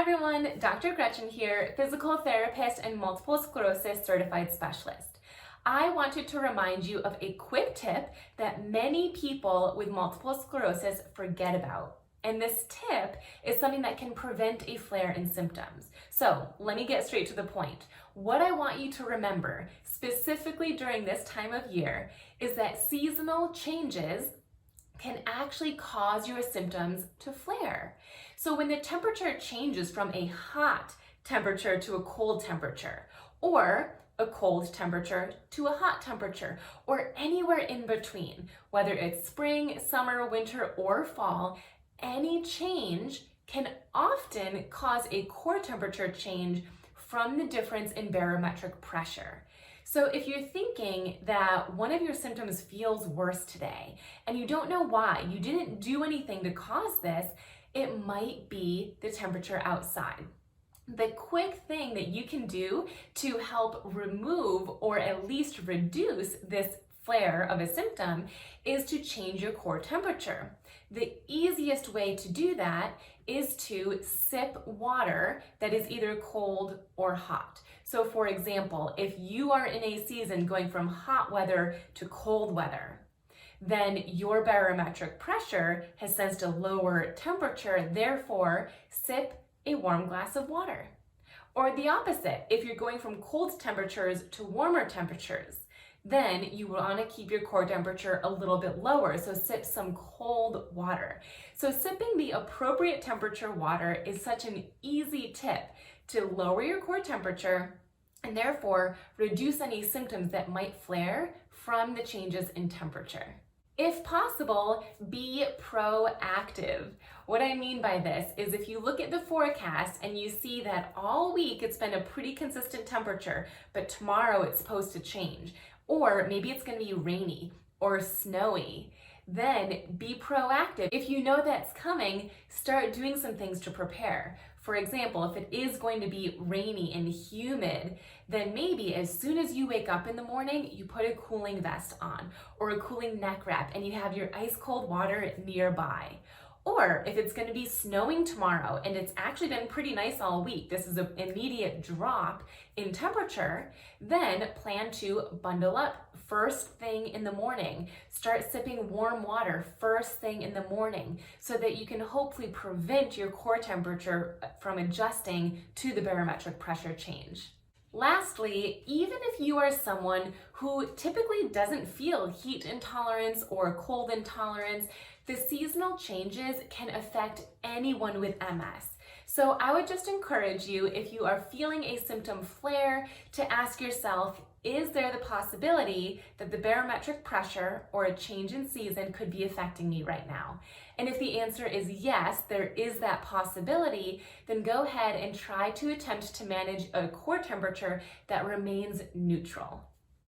everyone, Dr. Gretchen here, physical therapist and multiple sclerosis certified specialist. I wanted to remind you of a quick tip that many people with multiple sclerosis forget about. And this tip is something that can prevent a flare in symptoms. So let me get straight to the point. What I want you to remember, specifically during this time of year, is that seasonal changes can actually cause your symptoms to flare. So when the temperature changes from a hot temperature to a cold temperature, or a cold temperature to a hot temperature, or anywhere in between, whether it's spring, summer, winter, or fall, any change can often cause a core temperature change from the difference in barometric pressure. So if you're thinking that one of your symptoms feels worse today and you don't know why, you didn't do anything to cause this, it might be the temperature outside. The quick thing that you can do to help remove or at least reduce this flare of a symptom is to change your core temperature. The easiest way to do that is to sip water that is either cold or hot. So for example, if you are in a season going from hot weather to cold weather, then your barometric pressure has sensed a lower temperature, therefore sip a warm glass of water. Or the opposite, if you're going from cold temperatures to warmer temperatures, then you want to keep your core temperature a little bit lower, so sip some cold water. So sipping the appropriate temperature water is such an easy tip to lower your core temperature and therefore reduce any symptoms that might flare from the changes in temperature. If possible, be proactive. What I mean by this is if you look at the forecast and you see that all week it's been a pretty consistent temperature, but tomorrow it's supposed to change, or maybe it's going to be rainy or snowy, then be proactive. If you know that's coming, start doing some things to prepare. For example, if it is going to be rainy and humid, then maybe as soon as you wake up in the morning, you put a cooling vest on or a cooling neck wrap and you have your ice cold water nearby. Or if it's going to be snowing tomorrow and it's actually been pretty nice all week, this is an immediate drop in temperature, then plan to bundle up first thing in the morning. Start sipping warm water first thing in the morning so that you can hopefully prevent your core temperature from adjusting to the barometric pressure change. Lastly, even if you are someone who typically doesn't feel heat intolerance or cold intolerance, the seasonal changes can affect anyone with MS. So I would just encourage you, if you are feeling a symptom flare, to ask yourself, is there the possibility that the barometric pressure or a change in season could be affecting me right now? And if the answer is yes, there is that possibility, then go ahead and try to attempt to manage a core temperature that remains neutral.